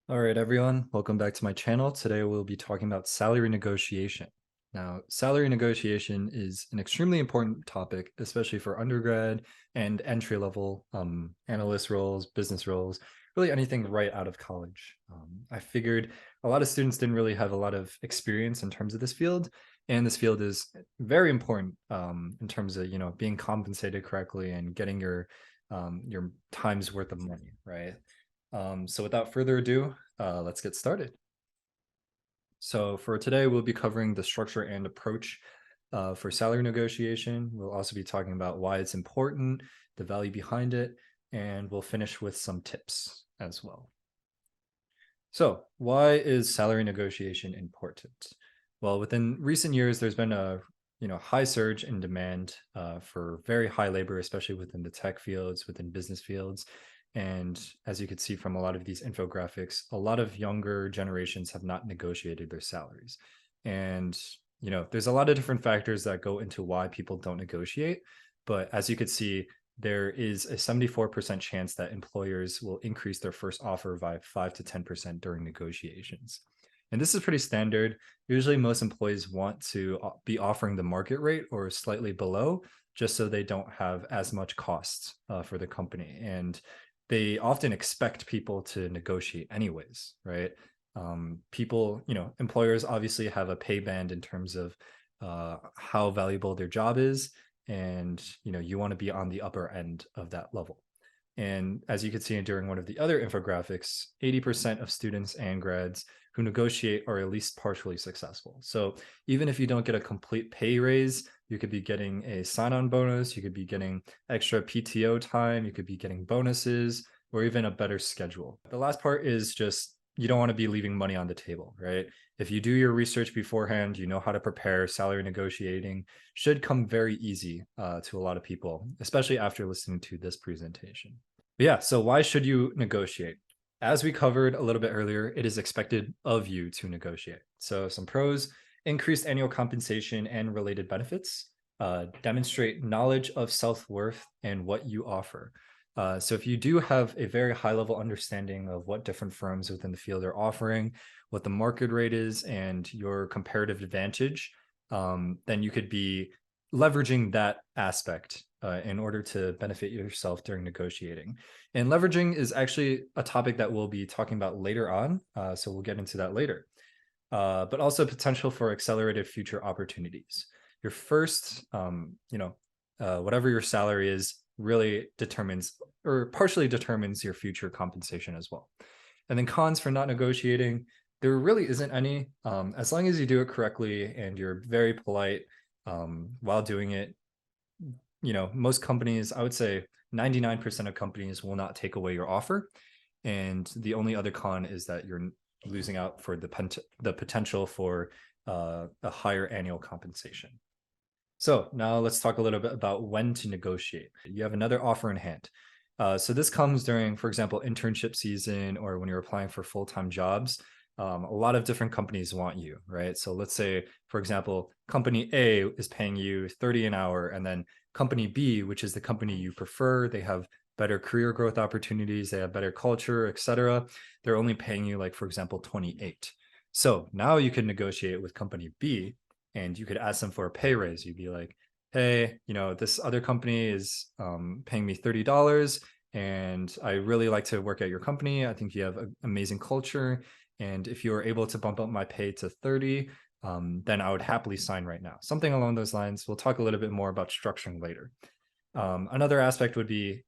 All right, everyone, welcome back to my channel. Today we'll be talking about salary negotiation. Now, salary negotiation is an extremely important topic, especially for undergrad and entry-level analyst roles, business roles, really anything right out of college. I figured a lot of students didn't really have a lot of experience in terms of this field, and this field is very important in terms of being compensated correctly and getting your time's worth of money, right? So without further ado, let's get started. So for today, we'll be covering the structure and approach for salary negotiation. We'll also be talking about why it's important, the value behind it, and we'll finish with some tips as well. So why is salary negotiation important? Well, within recent years, there's been a high surge in demand for very high labor, especially within the tech fields, within business fields. And as you could see from a lot of these infographics, a lot of younger generations have not negotiated their salaries. And there's a lot of different factors that go into why people don't negotiate. But as you could see, there is a 74% chance that employers will increase their first offer by 5 to 10% during negotiations. And this is pretty standard. Usually most employees want to be offering the market rate or slightly below, just so they don't have as much costs for the company. And they often expect people to negotiate anyways, right? Employers obviously have a pay band in terms of how valuable their job is, and you want to be on the upper end of that level. And as you can see during one of the other infographics, 80% of students and grads who negotiate are at least partially successful. So even if you don't get a complete pay raise, you could be getting a sign-on bonus, you could be getting extra PTO time, you could be getting bonuses, or even a better schedule. The last part is just you don't want to be leaving money on the table, right? If you do your research beforehand, you know how to prepare. Salary negotiating should come very easy to a lot of people, especially after listening to this presentation. But yeah, so why should you negotiate? As we covered a little bit earlier, it is expected of you to negotiate. So some pros: increased annual compensation and related benefits, demonstrate knowledge of self-worth and what you offer. So if you do have a very high level understanding of what different firms within the field are offering, what the market rate is, and your comparative advantage, then you could be leveraging that aspect in order to benefit yourself during negotiating. And leveraging is actually a topic that we'll be talking about later on, so we'll get into that later. But also potential for accelerated future opportunities. Your first, whatever your salary is, really determines or partially determines your future compensation as well. And then cons for not negotiating, there really isn't any. As long as you do it correctly and you're very polite while doing it, most companies, I would say 99% of companies will not take away your offer. And the only other con is that you're losing out for the potential for a higher annual compensation. So now let's talk a little bit about when to negotiate. You have another offer in hand. So this comes during, for example, internship season or when you're applying for full-time jobs. A lot of different companies want you, right? So let's say, for example, company A is paying you 30 an hour, and then company B, which is the company you prefer, they have better career growth opportunities, they have better culture, etc. They're only paying you, like, for example, 28. So now you can negotiate with company B and you could ask them for a pay raise. You'd be like, hey, this other company is paying me $30 and I really like to work at your company. I think you have an amazing culture. And if you were able to bump up my pay to 30, then I would happily sign right now. Something along those lines. We'll talk a little bit more about structuring later. Another aspect would be,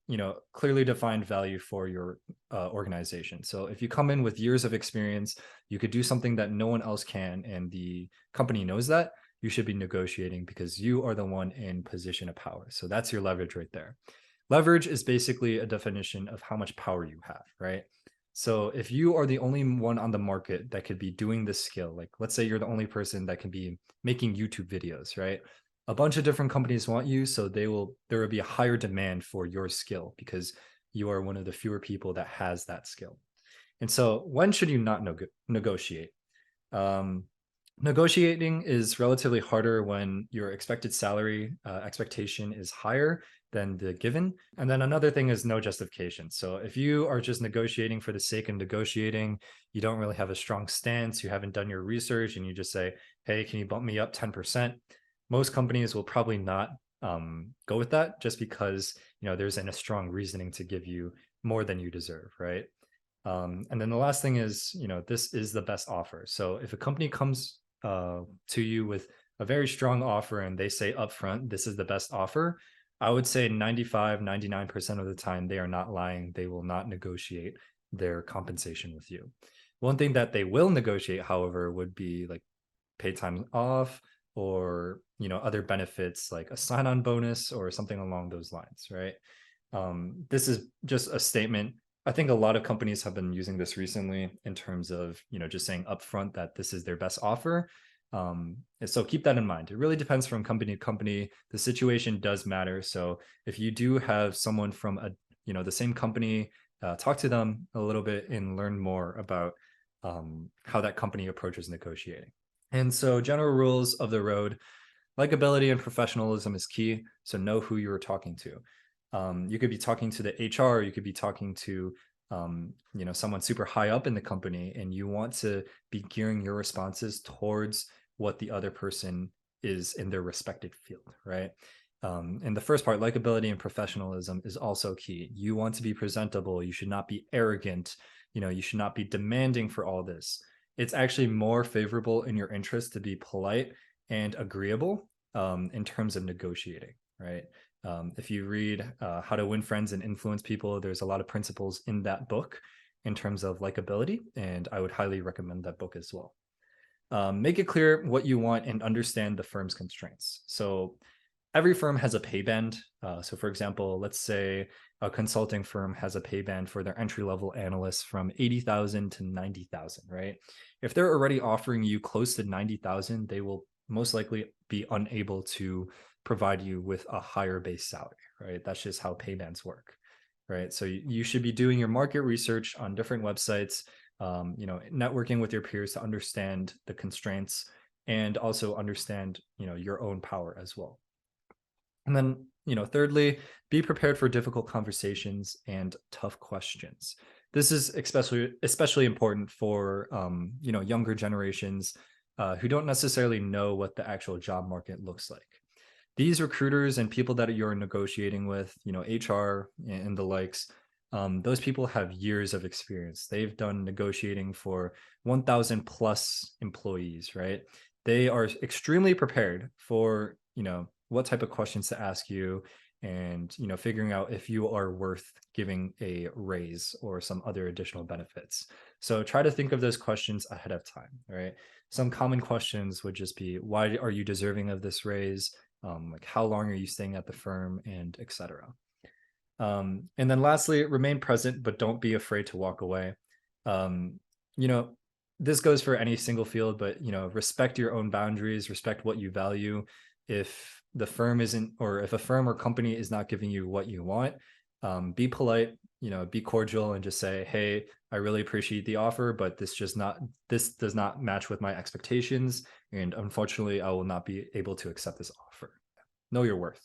clearly defined value for your organization. So if you come in with years of experience, you could do something that no one else can, and the company knows that, you should be negotiating because you are the one in position of power. So that's your leverage right there. Leverage is basically a definition of how much power you have, right? So if you are the only one on the market that could be doing this skill, like let's say you're the only person that can be making YouTube videos, right? A bunch of different companies want you, so there will be a higher demand for your skill because you are one of the fewer people that has that skill. And so when should you not negotiate? Negotiating is relatively harder when your expected salary expectation is higher than the given. And then another thing is no justification. So if you are just negotiating for the sake of negotiating, you don't really have a strong stance, you haven't done your research, and you just say, hey, can you bump me up 10%? Most companies will probably not go with that, just because there isn't a strong reasoning to give you more than you deserve, right? And then the last thing is, this is the best offer. So if a company comes to you with a very strong offer and they say upfront, this is the best offer, I would say 95, 99% of the time, they are not lying. They will not negotiate their compensation with you. One thing that they will negotiate, however, would be like paid time off, or other benefits like a sign-on bonus or something along those lines, right? This is just a statement. I think a lot of companies have been using this recently in terms of just saying upfront that this is their best offer. And so keep that in mind. It really depends from company to company. The situation does matter. So if you do have someone from the same company, talk to them a little bit and learn more about how that company approaches negotiating. And so general rules of the road: likability and professionalism is key. So know who you're talking to. You could be talking to the HR, you could be talking to someone super high up in the company, and you want to be gearing your responses towards what the other person is in their respected field, right? And the first part, likability and professionalism, is also key. You want to be presentable. You should not be arrogant. You should not be demanding for all this. It's actually more favorable in your interest to be polite and agreeable in terms of negotiating, right? If you read How to Win Friends and Influence People, there's a lot of principles in that book in terms of likability, and I would highly recommend that book as well. Make it clear what you want and understand the firm's constraints. So every firm has a pay band. So for example, let's say a consulting firm has a pay band for their entry-level analysts from 80,000 to 90,000, right? If they're already offering you close to 90,000, they will most likely be unable to provide you with a higher base salary, right? That's just how pay bands work, right? So you should be doing your market research on different websites, networking with your peers to understand the constraints and also understand, your own power as well. And then, thirdly, be prepared for difficult conversations and tough questions. This is especially important for younger generations who don't necessarily know what the actual job market looks like. These recruiters and people that you're negotiating with, HR and the likes, those people have years of experience. They've done negotiating for 1,000 plus employees, right? They are extremely prepared for, what type of questions to ask you, and figuring out if you are worth giving a raise or some other additional benefits. So try to think of those questions ahead of time, right? Some common questions would just be, why are you deserving of this raise? Like, how long are you staying at the firm, and etc. And then lastly, remain present, but don't be afraid to walk away. Um, you know, this goes for any single field, but respect your own boundaries, respect what you value. If the firm isn't, or if a firm or company is not giving you what you want, be polite, be cordial, and just say, hey, I really appreciate the offer, but this does not match with my expectations, and unfortunately I will not be able to accept this offer. Know your worth.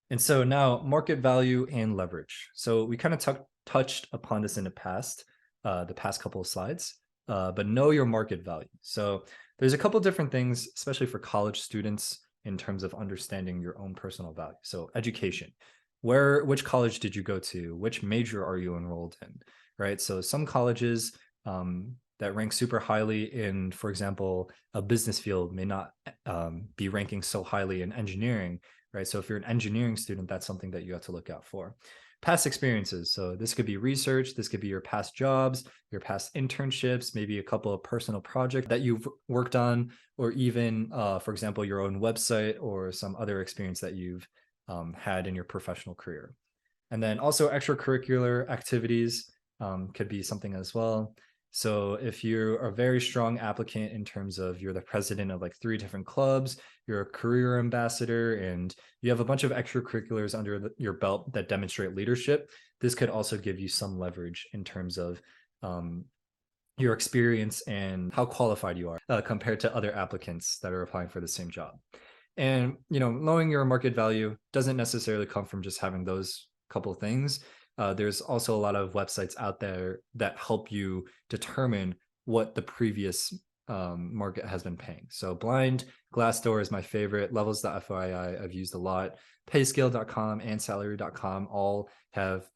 And so now, market value and leverage. So we kind of touched upon this in the past couple of slides, but know your market value. So there's a couple different things, especially for college students, in terms of understanding your own personal value. So education, which college did you go to? Which major are you enrolled in, right? So some colleges that rank super highly in, for example, a business field may not be ranking so highly in engineering, right? So if you're an engineering student, that's something that you have to look out for. Past experiences. So this could be research, this could be your past jobs, your past internships, maybe a couple of personal projects that you've worked on, or even, for example, your own website or some other experience that you've had in your professional career. And then also extracurricular activities could be something as well. So if you're a very strong applicant in terms of you're the president of like 3 different clubs, you're a career ambassador, and you have a bunch of extracurriculars under your belt that demonstrate leadership, this could also give you some leverage in terms of your experience and how qualified you are compared to other applicants that are applying for the same job. And knowing your market value doesn't necessarily come from just having those couple things. There's also a lot of websites out there that help you determine what the previous market has been paying. So Blind, Glassdoor is my favorite. Levels.fyi I've used a lot. Payscale.com and Salary.com all have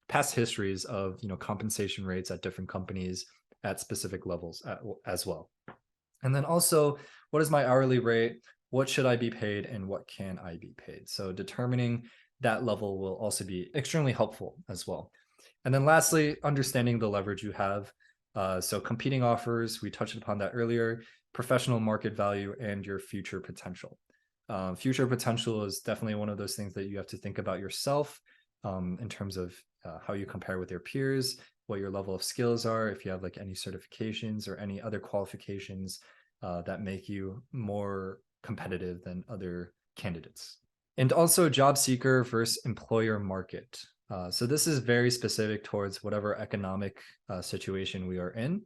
past histories of compensation rates at different companies at specific levels as well. And then also, what is my hourly rate? What should I be paid and what can I be paid? So determining that level will also be extremely helpful as well. And then lastly, understanding the leverage you have. So competing offers, we touched upon that earlier, professional market value, and your future potential. Future potential is definitely one of those things that you have to think about yourself in terms of how you compare with your peers, what your level of skills are, if you have like any certifications or any other qualifications that make you more competitive than other candidates. And also job seeker versus employer market. So this is very specific towards whatever economic situation we are in.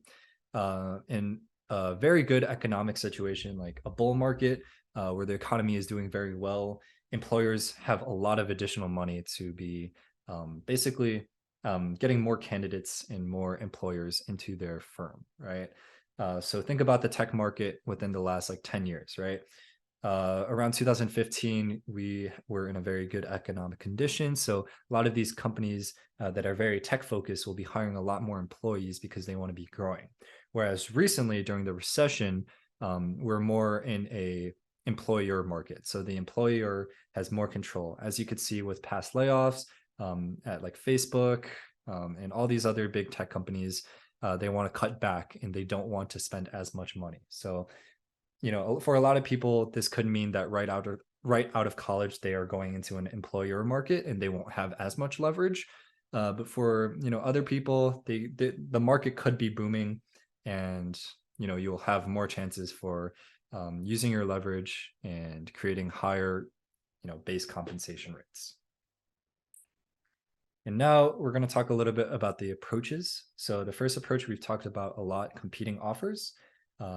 In a very good economic situation, like a bull market where the economy is doing very well, employers have a lot of additional money to be basically getting more candidates and more employers into their firm, right? So think about the tech market within the last like 10 years, right? Around 2015, we were in a very good economic condition. So a lot of these companies that are very tech focused will be hiring a lot more employees because they want to be growing. Whereas recently during the recession, we're more in a employer market. So the employer has more control. As you could see with past layoffs at like Facebook and all these other big tech companies, they want to cut back and they don't want to spend as much money. So for a lot of people, this could mean that right out of college, they are going into an employer market and they won't have as much leverage. But for other people, the market could be booming, and you'll have more chances for using your leverage and creating higher base compensation rates. And now we're going to talk a little bit about the approaches. So the first approach we've talked about a lot, competing offers.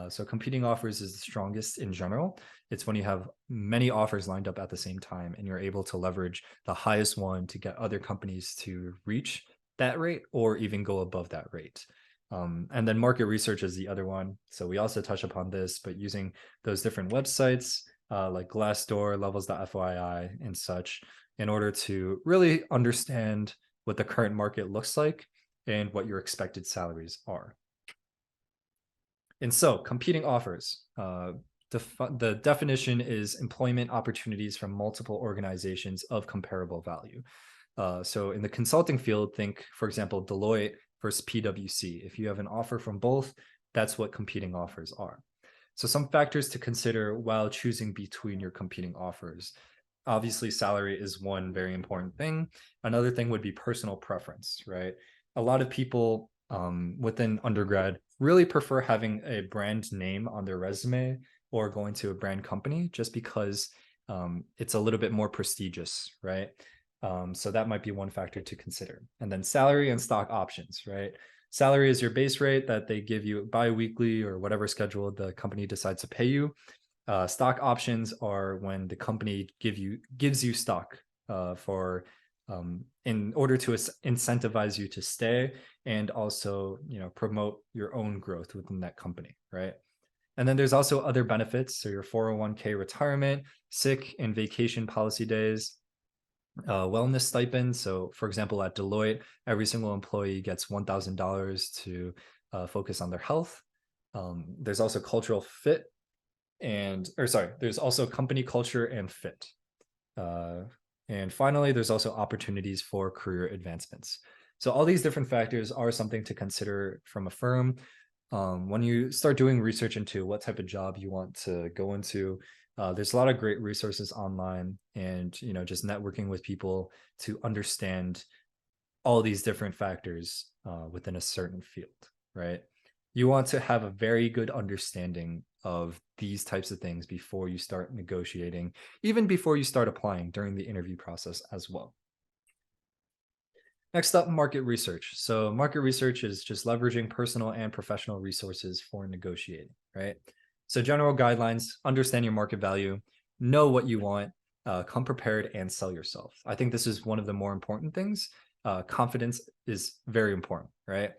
So competing offers is the strongest in general. It's when you have many offers lined up at the same time and you're able to leverage the highest one to get other companies to reach that rate or even go above that rate. And then market research is the other one. So we also touch upon this, but using those different websites like Glassdoor, Levels.fyi, and such in order to really understand what the current market looks like and what your expected salaries are. And so competing offers, the definition is employment opportunities from multiple organizations of comparable value. So in the consulting field, think, for example, Deloitte versus PwC. If you have an offer from both, that's what competing offers are. So some factors to consider while choosing between your competing offers. Obviously, salary is one very important thing. Another thing would be personal preference, right? A lot of people within undergrad really prefer having a brand name on their resume or going to a brand company just because it's a little bit more prestigious, right? So that might be one factor to consider. And then salary and stock options, right? Salary is your base rate that they give you bi-weekly or whatever schedule the company decides to pay you. Stock options are when the company gives you stock for in order to incentivize you to stay and also promote your own growth within that company, right? And then there's also other benefits, so your 401k retirement, sick and vacation policy days, wellness stipend. So for example, at Deloitte, every single employee gets $1,000 to focus on their health. There's also cultural fit there's also company culture and fit. And finally, there's also opportunities for career advancements. So all these different factors are something to consider from a firm. When you start doing research into what type of job you want to go into, there's a lot of great resources online and just networking with people to understand all these different factors within a certain field, right? You want to have a very good understanding of these types of things before you start negotiating, even before you start applying during the interview process as well. Next up, market research. So market research is just leveraging personal and professional resources for negotiating, right? So general guidelines, understand your market value, know what you want, come prepared, and sell yourself. I think this is one of the more important things. Confidence is very important, right?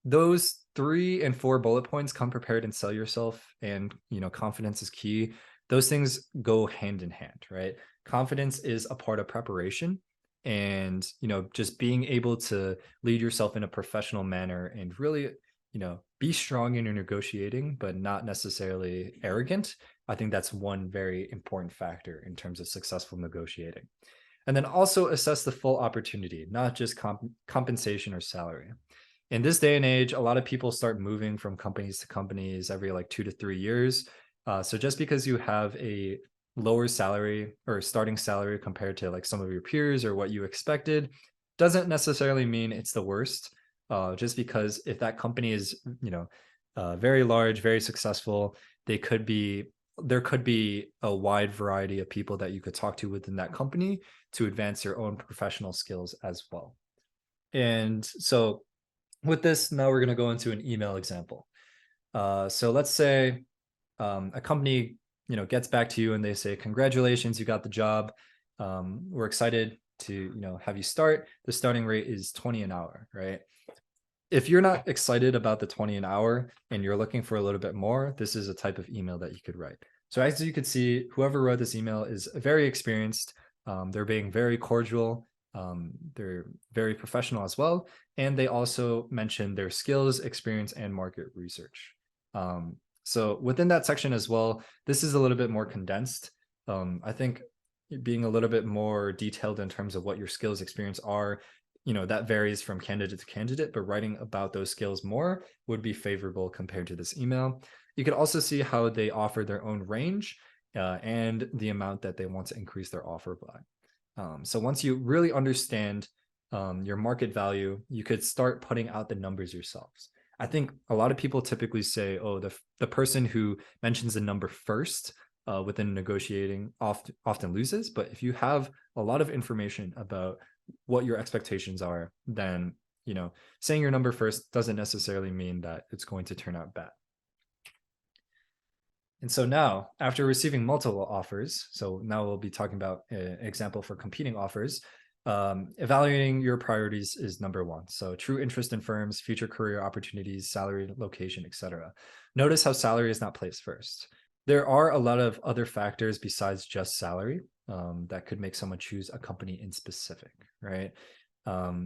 Those 3 and 4 bullet points, come prepared and sell yourself, and confidence is key. Those things go hand in hand, right? Confidence is a part of preparation, and just being able to lead yourself in a professional manner and really be strong in your negotiating but not necessarily arrogant. I think that's one very important factor in terms of successful negotiating. And then also assess the full opportunity, not just compensation or salary. In this day and age, a lot of people start moving from companies to companies every like 2 to 3 years. So just because you have a lower salary or starting salary compared to like some of your peers or what you expected doesn't necessarily mean it's the worst. Just because if that company is, very large, very successful, there could be a wide variety of people that you could talk to within that company to advance your own professional skills as well. And so with this, now we're going to go into an email example. So let's say a company, gets back to you and they say, "Congratulations, you got the job. We're excited to, have you start. The starting rate is 20 an hour," right? If you're not excited about the 20 an hour and you're looking for a little bit more, this is a type of email that you could write. So as you can see, whoever wrote this email is very experienced. They're being very cordial. They're very professional as well. And they also mention their skills, experience, and market research. So within that section as well, this is a little bit more condensed. I think being a little bit more detailed in terms of what your skills, experience are, that varies from candidate to candidate, but writing about those skills more would be favorable compared to this email. You could also see how they offer their own range and the amount that they want to increase their offer by. So once you really understand your market value, you could start putting out the numbers yourselves. I think a lot of people typically say, "Oh, the person who mentions the number first within negotiating often loses." But if you have a lot of information about what your expectations are, then saying your number first doesn't necessarily mean that it's going to turn out bad. And so now, after receiving multiple offers, so now we'll be talking about an example for competing offers. Evaluating your priorities is number one. So true interest in firms, future career opportunities, salary, location, etc. Notice how salary is not placed first. There are a lot of other factors besides just salary that could make someone choose a company in specific, right?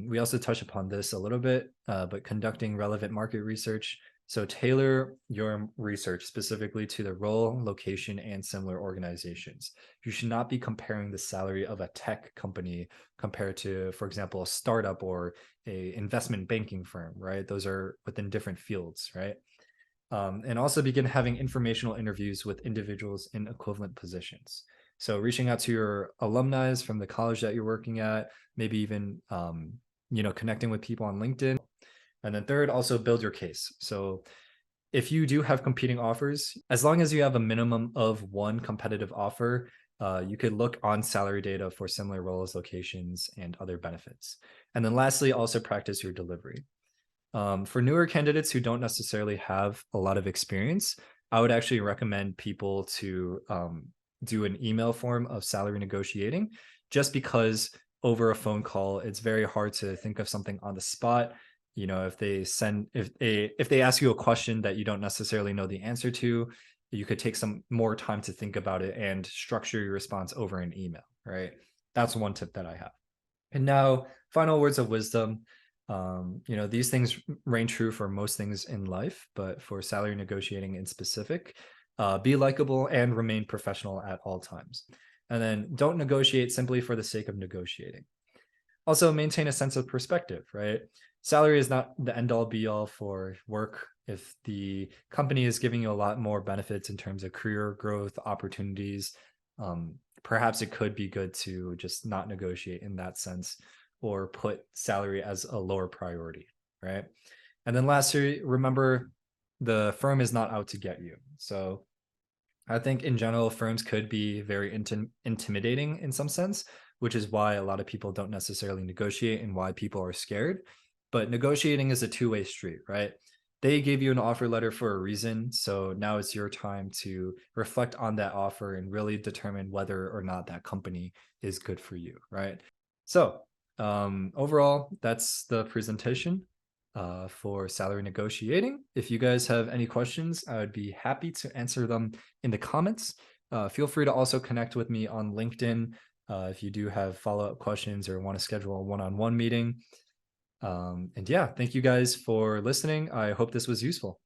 We also touch upon this a little bit, but conducting relevant market research. So tailor your research specifically to the role, location, and similar organizations. You should not be comparing the salary of a tech company compared to, for example, a startup or a investment banking firm, right? Those are within different fields, right? And also begin having informational interviews with individuals in equivalent positions. So reaching out to your alumni from the college that you're working at, maybe even connecting with people on LinkedIn. And then third, also build your case. So if you do have competing offers, as long as you have a minimum of one competitive offer, you could look on salary data for similar roles, locations, and other benefits. And then lastly, also practice your delivery. For newer candidates who don't necessarily have a lot of experience, I would actually recommend people to do an email form of salary negotiating, just because over a phone call, it's very hard to think of something on the spot. If they ask you a question that you don't necessarily know the answer to, you could take some more time to think about it and structure your response over an email, right? That's one tip that I have. And now, final words of wisdom. These things reign true for most things in life, but for salary negotiating in specific, be likable and remain professional at all times. And then don't negotiate simply for the sake of negotiating. Also, maintain a sense of perspective, right? Salary is not the end all be all for work. If the company is giving you a lot more benefits in terms of career growth, opportunities, perhaps it could be good to just not negotiate in that sense or put salary as a lower priority, right? And then lastly, remember the firm is not out to get you. So I think in general, firms could be very intimidating in some sense, which is why a lot of people don't necessarily negotiate and why people are scared. But negotiating is a two-way street, right? they gave you an offer letter for a reason. So now it's your time to reflect on that offer and really determine whether or not that company is good for you, right? So overall, that's the presentation for salary negotiating. If you guys have any questions, I would be happy to answer them in the comments. Feel free to also connect with me on LinkedIn if you do have follow-up questions or want to schedule a one-on-one meeting. And yeah, thank you guys for listening. I hope this was useful.